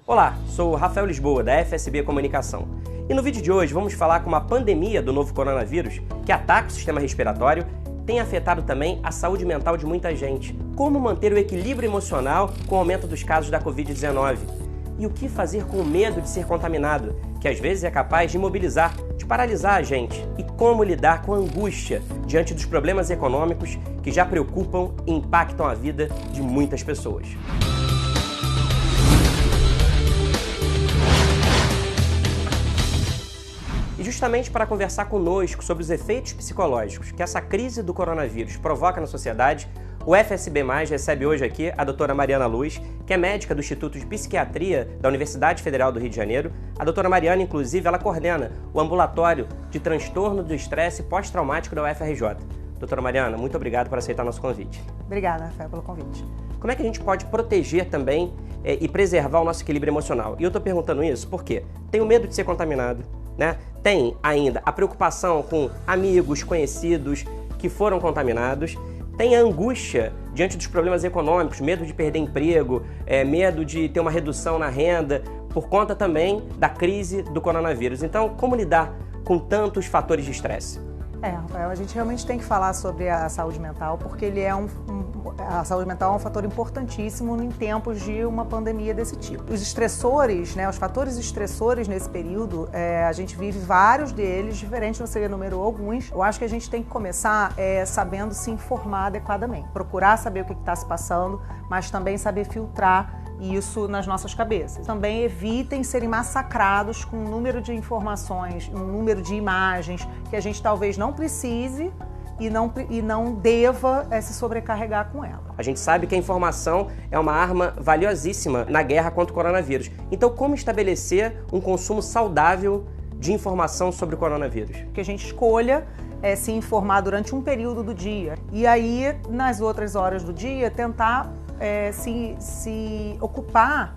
Olá, sou o Rafael Lisboa, da FSB Comunicação. E no vídeo de hoje vamos falar como a pandemia do novo coronavírus, que ataca o sistema respiratório, tem afetado também a saúde mental de muita gente. Como manter o equilíbrio emocional com o aumento dos casos da Covid-19. E o que fazer com o medo de ser contaminado, que às vezes é capaz de imobilizar, de paralisar a gente. E como lidar com a angústia diante dos problemas econômicos que já preocupam e impactam a vida de muitas pessoas. E justamente para conversar conosco sobre os efeitos psicológicos que essa crise do coronavírus provoca na sociedade, o FSB+, recebe hoje aqui a doutora Mariana Luz, que é médica do Instituto de Psiquiatria da Universidade Federal do Rio de Janeiro. A doutora Mariana, inclusive, ela coordena o ambulatório de transtorno do estresse pós-traumático da UFRJ. Doutora Mariana, muito obrigado por aceitar nosso convite. Obrigada, Rafael, pelo convite. Como é que a gente pode proteger também e preservar o nosso equilíbrio emocional? E eu estou perguntando isso porque tenho medo de ser contaminado, né? Tem ainda a preocupação com amigos, conhecidos que foram contaminados, tem a angústia diante dos problemas econômicos, medo de perder emprego, medo de ter uma redução na renda, por conta também da crise do coronavírus. Então, como lidar com tantos fatores de estresse? Rafael, a gente realmente tem que falar sobre a saúde mental, porque ele é a saúde mental é um fator importantíssimo em tempos de uma pandemia desse tipo. Os estressores, os fatores estressores nesse período, a gente vive vários deles, diferente, você enumerou alguns. Eu acho que a gente tem que começar sabendo se informar adequadamente, procurar saber o que está se passando, mas também saber filtrar isso nas nossas cabeças. Também evitem serem massacrados com um número de informações, um número de imagens que a gente talvez não precise e não deva se sobrecarregar com ela. A gente sabe que a informação é uma arma valiosíssima na guerra contra o coronavírus. Então, como estabelecer um consumo saudável de informação sobre o coronavírus? Que a gente escolha se informar durante um período do dia e aí, nas outras horas do dia, tentar se ocupar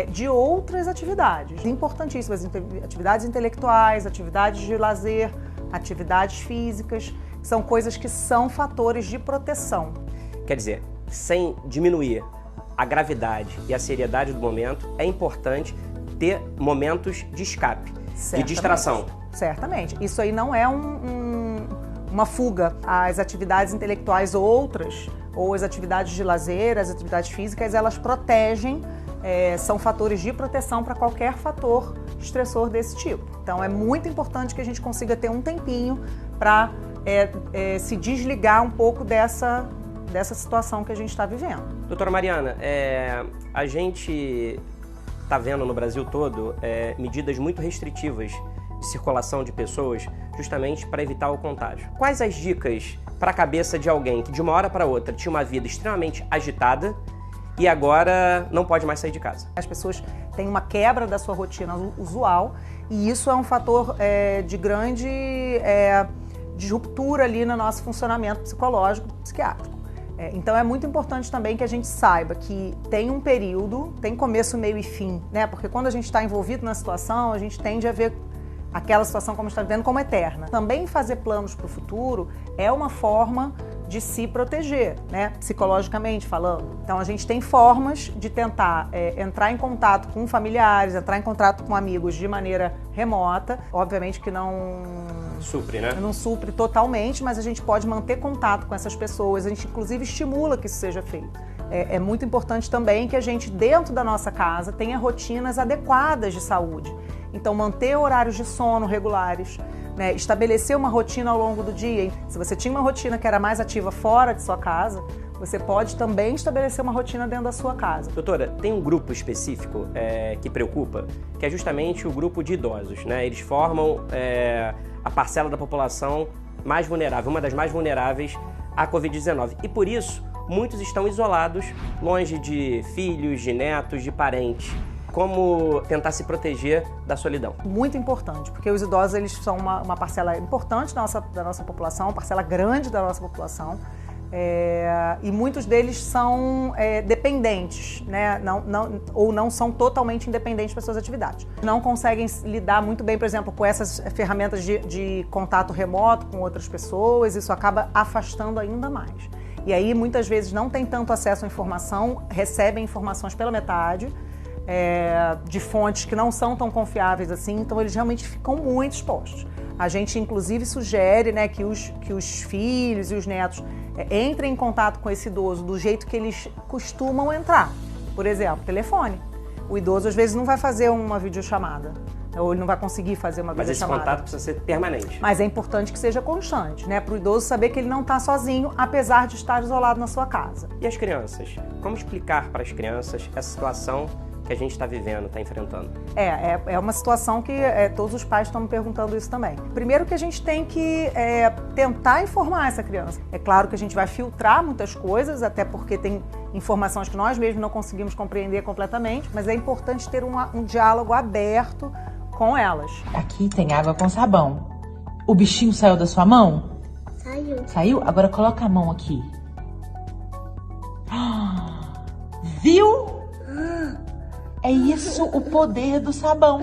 de outras atividades importantíssimas, atividades intelectuais, atividades de lazer, atividades físicas, são coisas que são fatores de proteção. Quer dizer, sem diminuir a gravidade e a seriedade do momento, é importante ter momentos de escape, de distração. Certamente. Isso aí não é uma fuga. As atividades intelectuais ou as atividades de lazer, as atividades físicas, elas protegem, são fatores de proteção para qualquer fator estressor desse tipo. Então é muito importante que a gente consiga ter um tempinho para se desligar um pouco dessa situação que a gente está vivendo. Doutora Mariana, a gente está vendo no Brasil todo medidas muito restritivas de circulação de pessoas, justamente para evitar o contágio. Quais as dicas para a cabeça de alguém que de uma hora para outra tinha uma vida extremamente agitada e agora não pode mais sair de casa? As pessoas têm uma quebra da sua rotina usual e isso é um fator de grande disruptura ali no nosso funcionamento psicológico, psiquiátrico. Então é muito importante também que a gente saiba que tem um período, tem começo, meio e fim, né? Porque quando a gente está envolvido na situação, a gente tende a ver aquela situação como está vivendo como eterna. Também fazer planos para o futuro é uma forma de se proteger, né? Psicologicamente falando. Então a gente tem formas de tentar entrar em contato com familiares, entrar em contato com amigos de maneira remota. Obviamente que não supre, né? Não supre totalmente, mas a gente pode manter contato com essas pessoas. A gente inclusive estimula que isso seja feito. É muito importante também que a gente, dentro da nossa casa, tenha rotinas adequadas de saúde. Então, manter horários de sono regulares, né? Estabelecer uma rotina ao longo do dia. Se você tinha uma rotina que era mais ativa fora de sua casa, você pode também estabelecer uma rotina dentro da sua casa. Doutora, tem um grupo específico que preocupa, que é justamente o grupo de idosos, né? Eles formam a parcela da população mais vulnerável, uma das mais vulneráveis à Covid-19. E por isso, muitos estão isolados, longe de filhos, de netos, de parentes. Como tentar se proteger da solidão? Muito importante, porque os idosos eles são uma parcela importante da nossa população, uma parcela grande da nossa população, e muitos deles são dependentes, né? Ou não são totalmente independentes das suas atividades. Não conseguem lidar muito bem, por exemplo, com essas ferramentas de contato remoto com outras pessoas, isso acaba afastando ainda mais. E aí, muitas vezes, não tem tanto acesso à informação, recebem informações pela metade, de fontes que não são tão confiáveis assim, então eles realmente ficam muito expostos. A gente, inclusive, sugere, né, que os filhos e os netos entrem em contato com esse idoso do jeito que eles costumam entrar. Por exemplo, telefone. O idoso, às vezes, não vai fazer uma videochamada, ou ele não vai conseguir fazer uma videochamada. Mas esse contato precisa ser permanente. Mas é importante que seja constante, né, para o idoso saber que ele não está sozinho, apesar de estar isolado na sua casa. E as crianças? Como explicar para as crianças essa situação que a gente está vivendo, está enfrentando? É uma situação que todos os pais estão me perguntando isso também. Primeiro que a gente tem que tentar informar essa criança. É claro que a gente vai filtrar muitas coisas, até porque tem informações que nós mesmos não conseguimos compreender completamente, mas é importante ter um diálogo aberto com elas. Aqui tem água com sabão. O bichinho saiu da sua mão? Saiu. Saiu? Agora coloca a mão aqui. Viu? É isso o poder do sabão.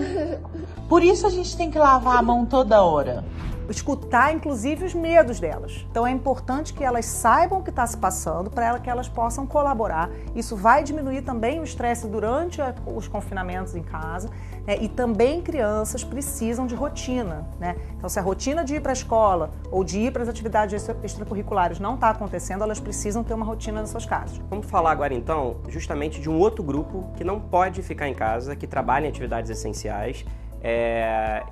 Por isso a gente tem que lavar a mão toda hora. Escutar, inclusive, os medos delas. Então é importante que elas saibam o que está se passando para que elas possam colaborar. Isso vai diminuir também o estresse durante os confinamentos em casa, né? E também crianças precisam de rotina, né? Então, se a rotina de ir para a escola ou de ir para as atividades extracurriculares não está acontecendo, elas precisam ter uma rotina nas suas casas. Vamos falar agora, então, justamente de um outro grupo que não pode ficar em casa, que trabalha em atividades essenciais,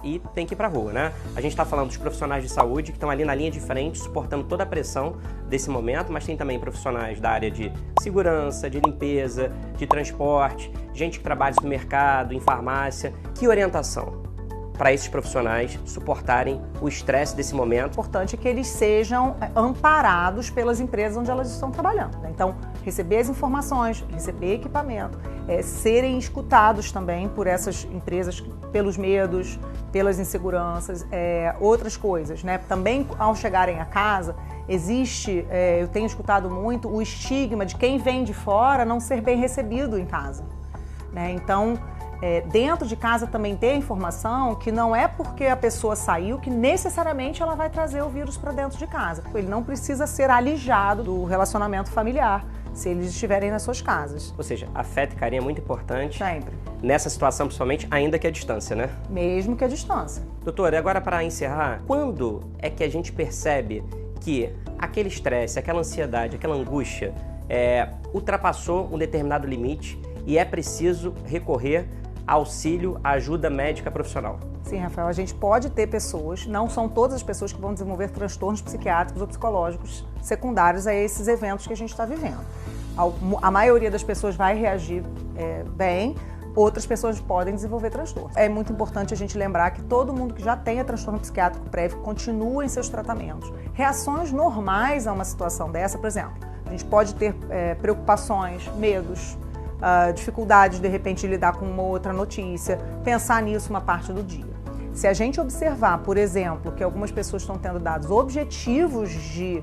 e tem que ir para a rua, né? A gente está falando dos profissionais de saúde que estão ali na linha de frente, suportando toda a pressão desse momento, mas tem também profissionais da área de segurança, de limpeza, de transporte, gente que trabalha no supermercado, em farmácia. Que orientação para esses profissionais suportarem o estresse desse momento? O importante é que eles sejam amparados pelas empresas onde elas estão trabalhando, né? Então, receber as informações, receber equipamento, serem escutados também por essas empresas pelos medos, pelas inseguranças, outras coisas, né? Também, ao chegarem a casa, existe, eu tenho escutado muito, o estigma de quem vem de fora não ser bem recebido em casa, né? Então, dentro de casa também ter informação que não é porque a pessoa saiu que necessariamente ela vai trazer o vírus para dentro de casa. Ele não precisa ser alijado do relacionamento familiar se eles estiverem nas suas casas. Ou seja, afeto e carinho é muito importante. Sempre. Nessa situação, principalmente, ainda que à distância, né? Mesmo que à distância. Doutora, agora para encerrar, quando é que a gente percebe que aquele estresse, aquela ansiedade, aquela angústia ultrapassou um determinado limite e é preciso recorrer a auxílio, a ajuda médica profissional? Sim, Rafael, a gente pode ter pessoas, não são todas as pessoas que vão desenvolver transtornos psiquiátricos ou psicológicos secundários a esses eventos que a gente está vivendo. A maioria das pessoas vai reagir bem, outras pessoas podem desenvolver transtorno. É muito importante a gente lembrar que todo mundo que já tenha transtorno psiquiátrico prévio continua em seus tratamentos. Reações normais a uma situação dessa, por exemplo, a gente pode ter preocupações, medos, dificuldades de repente de lidar com uma outra notícia, pensar nisso uma parte do dia. Se a gente observar, por exemplo, que algumas pessoas estão tendo dados objetivos de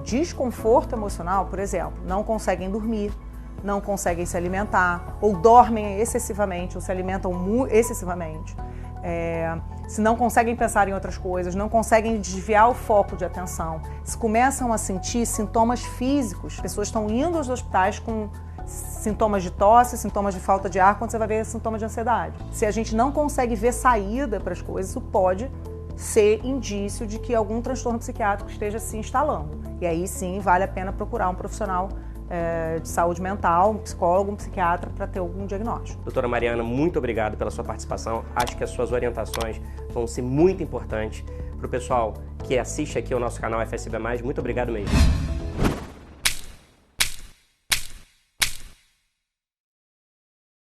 desconforto emocional, por exemplo, não conseguem dormir, não conseguem se alimentar, ou dormem excessivamente, ou se alimentam excessivamente, se não conseguem pensar em outras coisas, não conseguem desviar o foco de atenção, se começam a sentir sintomas físicos, pessoas estão indo aos hospitais com sintomas de tosse, sintomas de falta de ar, quando você vai ver sintomas de ansiedade. Se a gente não consegue ver saída para as coisas, isso pode ser indício de que algum transtorno psiquiátrico esteja se instalando. E aí sim vale a pena procurar um profissional de saúde mental, um psicólogo, um psiquiatra, para ter algum diagnóstico. Doutora Mariana, muito obrigado pela sua participação. Acho que as suas orientações vão ser muito importantes para o pessoal que assiste aqui ao nosso canal FSB+. Muito obrigado mesmo.